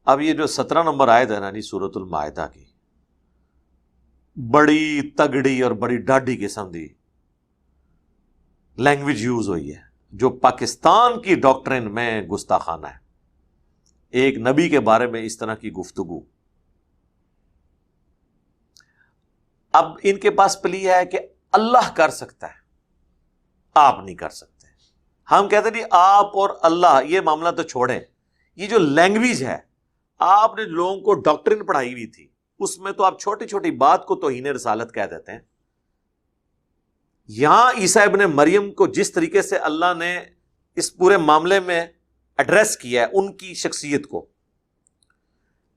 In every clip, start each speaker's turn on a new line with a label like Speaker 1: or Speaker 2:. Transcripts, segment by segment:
Speaker 1: اب یہ جو 17 نمبر آیت ہے نا جی سورۃ المائدہ کی، بڑی تگڑی اور بڑی ڈاڈھی قسم دی لینگویج یوز ہوئی ہے جو پاکستان کی ڈاکٹرن میں گستاخانہ ہے. ایک نبی کے بارے میں اس طرح کی گفتگو. اب ان کے پاس پلی ہے کہ اللہ کر سکتا ہے، آپ نہیں کر سکتے. ہم کہتے ہیں آپ اور اللہ یہ معاملہ تو چھوڑیں، یہ جو لینگویج ہے آپ نے لوگوں کو ڈاکٹرن پڑھائی ہوئی تھی، اس میں تو آپ چھوٹی چھوٹی بات کو توہین رسالت کہہ دیتے ہیں. یہاں عیسیٰ ابن مریم کو جس طریقے سے اللہ نے اس پورے معاملے میں ایڈریس کیا ہے، ان کی شخصیت کو،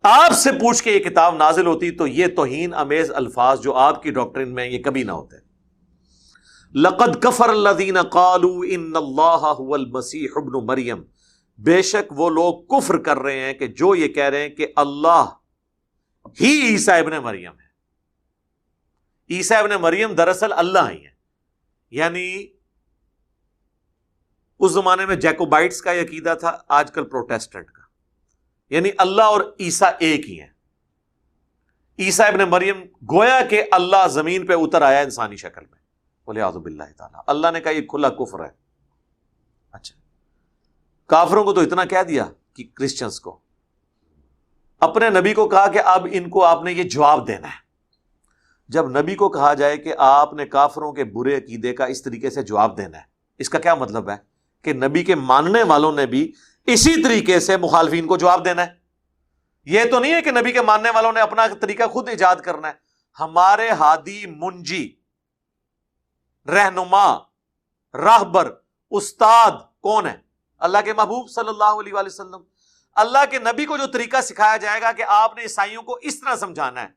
Speaker 1: آپ سے پوچھ کے یہ کتاب نازل ہوتی تو یہ توہین امیز الفاظ جو آپ کی ڈاکٹرن میں یہ کبھی نہ ہوتے. لقد کفر الذین قالوا ان اللہ هو المسیح ابن مریم، بے شک وہ لوگ کفر کر رہے ہیں کہ جو یہ کہہ رہے ہیں کہ اللہ ہی عیسیٰ ابن مریم ہے. عیسیٰ ابن مریم دراصل اللہ ہی ہے. یعنی اس زمانے میں جیکوبائٹس کا یہ عقیدہ تھا، آج کل پروٹیسٹنٹ کا، یعنی اللہ اور عیسیٰ ایک ہی ہیں. عیسیٰ ابن مریم گویا کہ اللہ زمین پہ اتر آیا انسانی شکل میں، والعیاذ باللہ تعالی. اللہ نے کہا یہ کھلا کفر ہے. اچھا، کافروں کو تو اتنا کہہ دیا کہ کرسچنز کو، اپنے نبی کو کہا کہ اب ان کو آپ نے یہ جواب دینا ہے. جب نبی کو کہا جائے کہ آپ نے کافروں کے برے عقیدے کا اس طریقے سے جواب دینا ہے، اس کا کیا مطلب ہے؟ کہ نبی کے ماننے والوں نے بھی اسی طریقے سے مخالفین کو جواب دینا ہے. یہ تو نہیں ہے کہ نبی کے ماننے والوں نے اپنا طریقہ خود ایجاد کرنا ہے. ہمارے ہادی، منجی، رہنما، راہبر، استاد کون ہے؟ اللہ کے محبوب صلی اللہ علیہ وآلہ وسلم. اللہ کے نبی کو جو طریقہ سکھایا جائے گا کہ آپ نے عیسائیوں کو اس طرح سمجھانا ہے،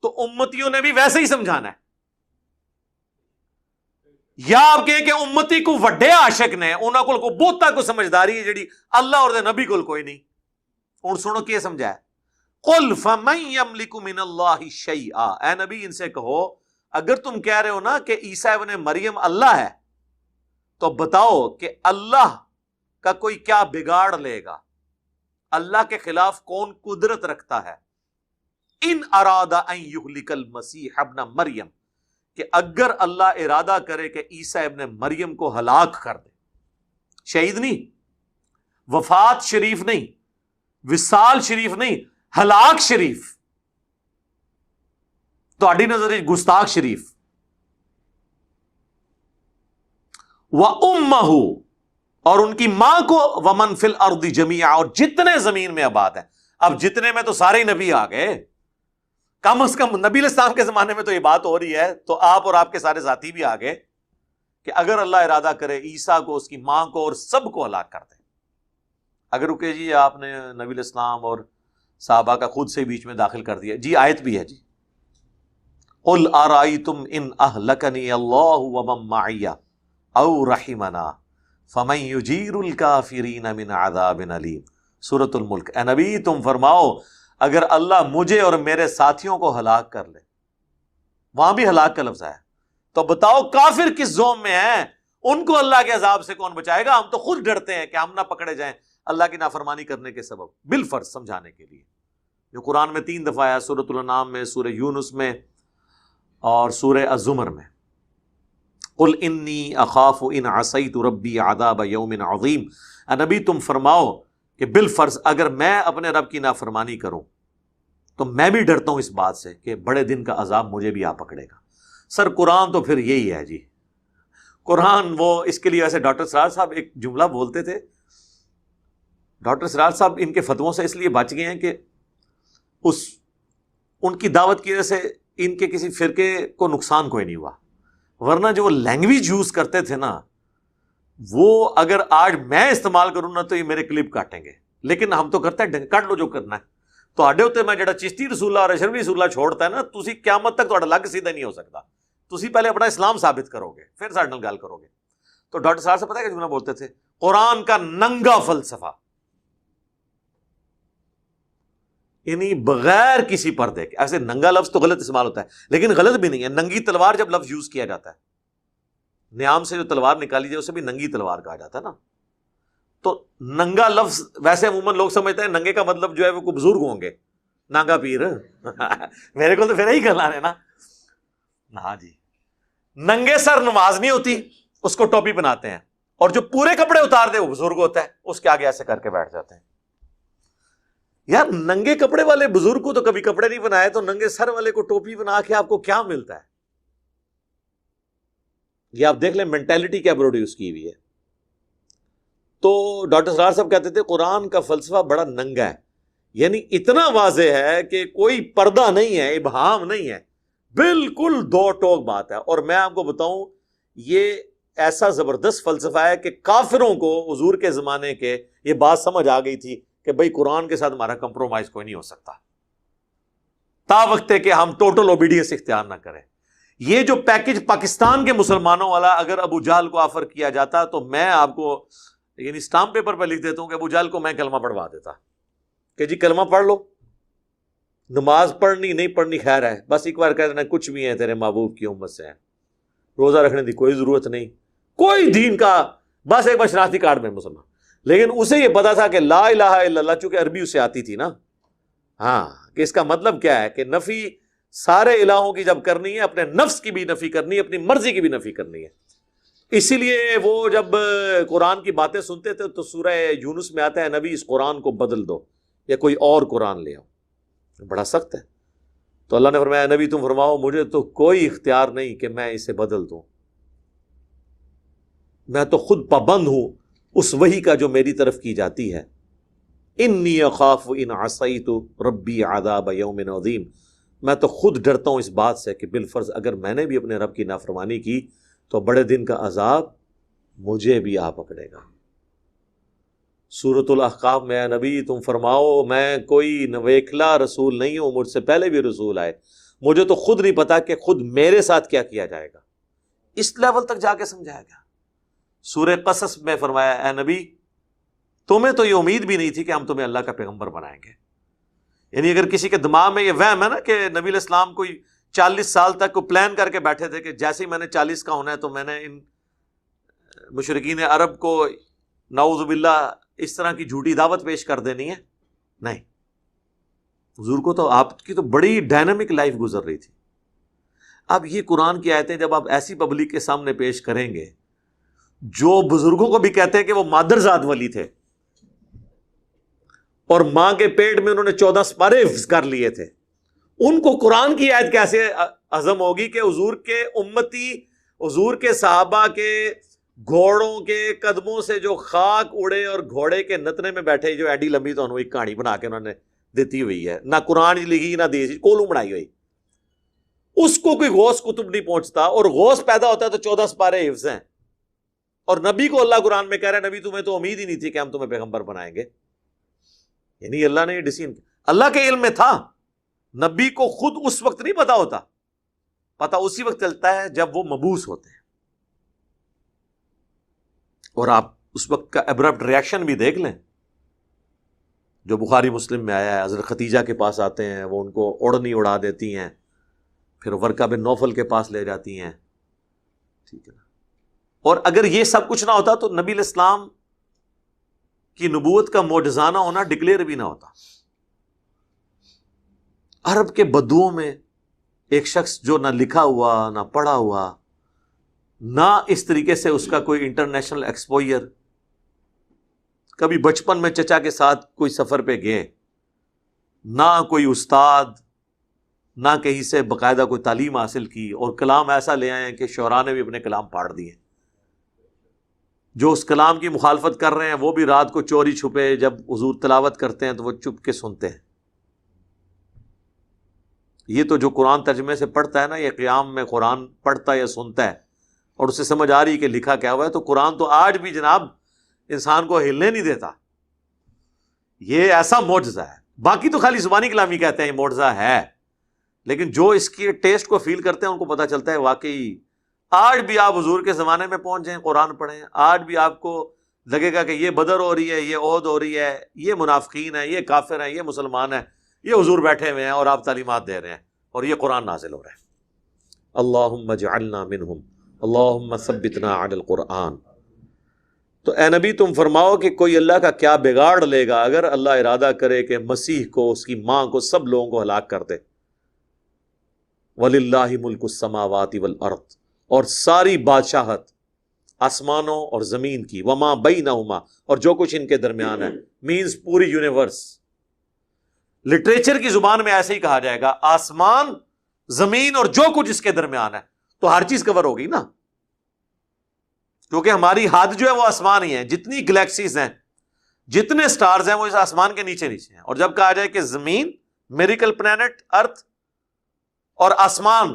Speaker 1: تو امتیوں نے بھی ویسے ہی سمجھانا ہے. یا آپ کہیں کہ امتی کو وڈے عاشق نے، انہاں کو بہتا کو سمجھداری ہے جڑی اللہ اور دے نبی کو کوئی نہیں. اور سنو کیا سمجھایا، قل فمن یملک من اللہ شیئا، اے نبی ان سے کہو اگر تم کہہ رہے ہو نا کہ عیسیٰ ابن مریم اللہ ہے، تو بتاؤ کہ اللہ کا کوئی کیا بگاڑ لے گا؟ اللہ کے خلاف کون قدرت رکھتا ہے؟ ان اراد ان یہلک المسیح ابن مریم، کہ اگر اللہ ارادہ کرے کہ عیسیٰ ابن مریم کو ہلاک کر دے، شہید نہیں، وفات شریف نہیں، وصال شریف نہیں، ہلاک شریف، تہاڈی نظر گستاخ شریف. وَأُمَّهُ، اور ان کی ماں کو، وَمَن فِي الْأَرْضِ جَمِيعًا، اور جتنے زمین میں آباد ہیں. اب جتنے میں تو سارے ہی نبی آ گئے، کم از کم نبی علیہ السلام کے زمانے میں تو یہ بات ہو رہی ہے، تو آپ اور آپ کے سارے ذاتی بھی آ گئے کہ اگر اللہ ارادہ کرے عیسیٰ کو، اس کی ماں کو اور سب کو ہلاک کر دے. اگر رکے جی آپ نے نبی علیہ السلام اور صحابہ کا خود سے بیچ میں داخل کر دیا جی. آیت بھی ہے جی، قل ارائیتم ان اہلکنی اللہ ومن معی او رحمنا فمن یجیر الکافرین من عذاب علیم. سورۃ الملک. اے نبی تم فرماؤ اگر اللہ مجھے اور میرے ساتھیوں کو ہلاک کر لے، وہاں بھی ہلاک کا لفظ ہے، تو بتاؤ کافر کس زوم میں ہیں، ان کو اللہ کے عذاب سے کون بچائے گا؟ ہم تو خود ڈرتے ہیں کہ ہم نہ پکڑے جائیں اللہ کی نافرمانی کرنے کے سبب. بالفرض سمجھانے کے لیے جو قرآن میں 3 دفعہ ہے، سورۃ الانعام میں، سورہ یونس میں اور سورہ الزمر میں. قل انی اخاف ان عصیت ربی عذاب یوم عظیم. اے نبی تم فرماؤ کہ بالفرض اگر میں اپنے رب کی نافرمانی کروں تو میں بھی ڈرتا ہوں اس بات سے کہ بڑے دن کا عذاب مجھے بھی آ پکڑے گا. سر قرآن تو پھر یہی ہے جی. قرآن وہ اس کے لیے، ویسے ڈاکٹر سراج صاحب ایک جملہ بولتے تھے، ڈاکٹر سراج صاحب ان کے فتووں سے اس لیے بچ گئے ہیں کہ ان کی دعوت کی وجہ سے ان کے کسی فرقے کو نقصان کوئی نہیں ہوا، ورنہ جو وہ لینگویج یوز کرتے تھے نا، وہ اگر آج میں استعمال کروں نا تو یہ میرے کلپ کاٹیں گے. لیکن ہم تو کرتے ہیں کٹ لو جو کرنا ہے. تو آڈے ہوتے میں جڑا چشتی رسولہ اور اشرفی رسولہ چھوڑتا ہے نا، تسی قیامت تک تہاڈا لگ سیدھا نہیں ہو سکتا. تسی پہلے اپنا اسلام ثابت کرو گے پھر ساڈے نال گل کرو گے. تو ڈاکٹر صاحب سے پتہ ہے کہ جملہ بولتے تھے، قرآن کا ننگا فلسفہ، یعنی بغیر کسی پردے کے. ایسے ننگا لفظ تو غلط استعمال ہوتا ہے لیکن غلط بھی نہیں ہے. ننگی تلوار جب لفظ یوز کیا جاتا ہے، نیام سے جو تلوار نکالی جائے اسے بھی ننگی تلوار کہا جاتا ہے نا. تو ننگا لفظ ویسے عموماً لوگ سمجھتے ہیں ننگے کا مطلب جو ہے وہ کوئی بزرگ ہوں گے، ننگا پیر میرے کو تو پھر یہی کرنا ہے نا. ہاں جی، ننگے سر نماز نہیں ہوتی، اس کو ٹوپی بناتے ہیں، اور جو پورے کپڑے اتار دے وہ بزرگ ہوتا ہے، اس کے آگے ایسے کر کے بیٹھ جاتے ہیں. یار ننگے کپڑے والے بزرگ کو تو کبھی کپڑے نہیں بنائے، تو ننگے سر والے کو ٹوپی بنا کے آپ کو کیا ملتا ہے؟ یہ آپ دیکھ لیں مینٹالٹی کیا پروڈیوس کی ہوئی ہے. تو ڈاکٹر سرار صاحب کہتے تھے قرآن کا فلسفہ بڑا ننگا ہے، یعنی اتنا واضح ہے کہ کوئی پردہ نہیں ہے، ابہام نہیں ہے، بالکل دو ٹوک بات ہے. اور میں آپ کو بتاؤں یہ ایسا زبردست فلسفہ ہے کہ کافروں کو حضور کے زمانے کے یہ بات سمجھ آ گئی تھی کہ بھئی قرآن کے ساتھ ہمارا کمپرومائز کوئی نہیں ہو سکتا، تا وقت ہے کہ ہم ٹوٹل اوبیڈینس اختیار نہ کریں. یہ جو پیکج پاکستان کے مسلمانوں والا اگر ابو جہل کو آفر کیا جاتا تو میں آپ کو یعنی اسٹامپ پیپر پہ لکھ دیتا ہوں کہ ابو جہل کو میں کلمہ پڑھوا دیتا کہ جی کلمہ پڑھ لو، نماز پڑھنی نہیں پڑھنی خیر ہے، بس ایک بار کہہ دینا کچھ بھی ہے تیرے محبوب کی امت سے ہیں، روزہ رکھنے کی کوئی ضرورت نہیں، کوئی دین کا، بس ایک بار شناختی کارڈ میں مسلمان. لیکن اسے یہ پتا تھا کہ لا الہ الا اللہ، چونکہ عربی اسے آتی تھی نا، ہاں کہ اس کا مطلب کیا ہے کہ نفی سارے الہوں کی جب کرنی ہے، اپنے نفس کی بھی نفی کرنی ہے، اپنی مرضی کی بھی نفی کرنی ہے. اسی لیے وہ جب قرآن کی باتیں سنتے تھے تو سورہ یونس میں آتا ہے نبی اس قرآن کو بدل دو یا کوئی اور قرآن لے آؤ، بڑا سخت ہے. تو اللہ نے فرمایا نبی تم فرماؤ مجھے تو کوئی اختیار نہیں کہ میں اسے بدل دوں، میں تو خود پابند ہوں اس وحی کا جو میری طرف کی جاتی ہے. انی اخاف ان عصیت ربی عذاب یوم عظیم، میں تو خود ڈرتا ہوں اس بات سے کہ بالفرض اگر میں نے بھی اپنے رب کی نافرمانی کی تو بڑے دن کا عذاب مجھے بھی آ پکڑے گا. سورۃ الاحقاف میں اے نبی تم فرماؤ میں کوئی نویکلا رسول نہیں ہوں، مجھ سے پہلے بھی رسول آئے، مجھے تو خود نہیں پتا کہ خود میرے ساتھ کیا کیا جائے گا. اس لیول تک جا کے سمجھایا گیا. سورہ قصص میں فرمایا اے نبی تمہیں تو یہ امید بھی نہیں تھی کہ ہم تمہیں اللہ کا پیغمبر بنائیں گے. یعنی اگر کسی کے دماغ میں یہ وہم ہے نا کہ نبی علیہ السلام کوئی 40 سال تک کو پلان کر کے بیٹھے تھے کہ جیسے ہی میں نے 40 کا ہونا ہے تو میں نے ان مشرکین عرب کو نعوذ باللہ اس طرح کی جھوٹی دعوت پیش کر دینی ہے، نہیں. حضور کو تو آپ کی تو بڑی ڈائنامک لائف گزر رہی تھی. اب یہ قرآن کی آیتیں جب آپ ایسی پبلک کے سامنے پیش کریں گے جو بزرگوں کو بھی کہتے ہیں کہ وہ مادرزاد ولی تھے اور ماں کے پیٹ میں انہوں نے 14 سپارے حفظ کر لیے تھے، ان کو قرآن کی آیت کیسے ہضم ہوگی کہ حضور کے امتی، حضور کے صحابہ کے گھوڑوں کے قدموں سے جو خاک اڑے اور گھوڑے کے نتنے میں بیٹھے، جو ایڈی لمبی تو انہوں ایک کہانی بنا کے انہوں نے دیتی ہوئی ہے، نہ قرآن لکھی نہ دیسی کولوں بنائی ہوئی، اس کو کوئی غوث کتب نہیں پہنچتا، اور غوث پیدا ہوتا ہے تو 14 سپارے حفظ ہیں. اور نبی کو اللہ قرآن میں کہہ رہا ہے نبی تمہیں تو امید ہی نہیں تھی کہ ہم تمہیں پیغمبر بنائیں گے. یعنی اللہ نے یہ ڈیسیژن، اللہ کے علم میں تھا، نبی کو خود اس وقت نہیں پتا ہوتا، پتا اسی وقت چلتا ہے جب وہ مبعوث ہوتے ہیں. اور آپ اس وقت کا ابرپٹ ریاکشن بھی دیکھ لیں جو بخاری مسلم میں آیا ہے. حضرت خدیجہ کے پاس آتے ہیں، وہ ان کو اوڑھنی اڑا دیتی ہیں، پھر ورقہ بن نوفل کے پاس لے جاتی ہیں، ٹھیک ہے نا. اور اگر یہ سب کچھ نہ ہوتا تو نبی علیہ السلام کی نبوت کا معجزانہ ہونا ڈکلیئر بھی نہ ہوتا. عرب کے بدوؤں میں ایک شخص جو نہ لکھا ہوا نہ پڑھا ہوا، نہ اس طریقے سے اس کا کوئی انٹرنیشنل ایکسپوئر، کبھی بچپن میں چچا کے ساتھ کوئی سفر پہ گئے، نہ کوئی استاد، نہ کہیں سے باقاعدہ کوئی تعلیم حاصل کی، اور کلام ایسا لے آئے ہیں کہ شعراء نے بھی اپنے کلام پاڑ دیے. جو اس کلام کی مخالفت کر رہے ہیں وہ بھی رات کو چوری چھپے جب حضور تلاوت کرتے ہیں تو وہ چپ کے سنتے ہیں. یہ تو جو قرآن ترجمے سے پڑھتا ہے نا، یہ قیام میں قرآن پڑھتا ہے یا سنتا ہے اور اسے سمجھ آ رہی کہ لکھا کیا ہوا ہے، تو قرآن تو آج بھی جناب انسان کو ہلنے نہیں دیتا. یہ ایسا معجزہ ہے. باقی تو خالی زبانی کلامی کہتے ہیں یہ معجزہ ہے، لیکن جو اس کی ٹیسٹ کو فیل کرتے ہیں ان کو پتہ چلتا ہے واقعی آج بھی آپ حضور کے زمانے میں پہنچ جائیں، قرآن پڑھیں، آج بھی آپ کو لگے گا کہ یہ بدر ہو رہی ہے، یہ عہد ہو رہی ہے، یہ منافقین ہیں، یہ کافر ہیں، یہ مسلمان ہیں، یہ حضور بیٹھے ہوئے ہیں اور آپ تعلیمات دے رہے ہیں اور یہ قرآن نازل ہو رہا ہے. اللہم اجعلنا منہم، اللہم ثبتنا علی القرآن. تو اے نبی تم فرماؤ کہ کوئی اللہ کا کیا بگاڑ لے گا اگر اللہ ارادہ کرے کہ مسیح کو، اس کی ماں کو، سب لوگوں کو ہلاک کر دے۔ وَلِلَّهِ مُلْكُ السَّمَاوَاتِ وَالْأَرْضِ، اور ساری بادشاہت آسمانوں اور زمین کی، وما بینہما، اور جو کچھ ان کے درمیان ہے، مینز پوری یونیورس۔ لٹریچر کی زبان میں ایسے ہی کہا جائے گا، آسمان، زمین اور جو کچھ اس کے درمیان ہے، تو ہر چیز کور ہوگی نا، کیونکہ ہماری حد جو ہے وہ آسمان ہی ہے۔ جتنی گلیکسیز ہیں، جتنے سٹارز ہیں، وہ اس آسمان کے نیچے نیچے ہیں۔ اور جب کہا جائے کہ زمین، میریکل پلانٹ ارتھ، اور آسمان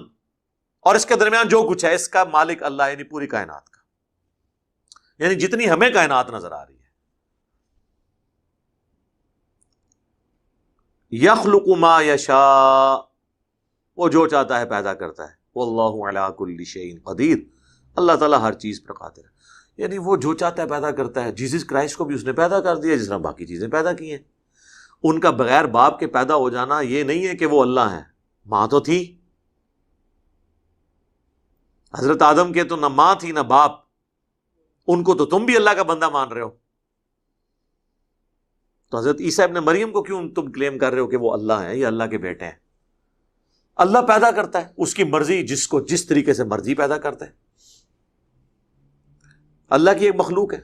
Speaker 1: اور اس کے درمیان جو کچھ ہے، اس کا مالک اللہ، یعنی پوری کائنات کا، یعنی جتنی ہمیں کائنات نظر آ رہی ہے۔ یخلق ما یشاء، وہ جو چاہتا ہے پیدا کرتا ہے۔ واللہ علی کل شیء قدیر، اللہ تعالیٰ ہر چیز پر قادر ہے، یعنی وہ جو چاہتا ہے پیدا کرتا ہے۔ جیسس کرائسٹ کو بھی اس نے پیدا کر دیا جس طرح باقی چیزیں پیدا کی ہیں۔ ان کا بغیر باپ کے پیدا ہو جانا یہ نہیں ہے کہ وہ اللہ ہیں، ماں تو تھی۔ حضرت آدم کے تو نہ ماں تھی نہ باپ، ان کو تو تم بھی اللہ کا بندہ مان رہے ہو، تو حضرت عیسیٰ ابن مریم کو کیوں تم کلیم کر رہے ہو کہ وہ اللہ ہیں یا اللہ کے بیٹے ہیں؟ اللہ پیدا کرتا ہے، اس کی مرضی، جس کو جس طریقے سے مرضی پیدا کرتا ہے۔ اللہ کی ایک مخلوق ہے۔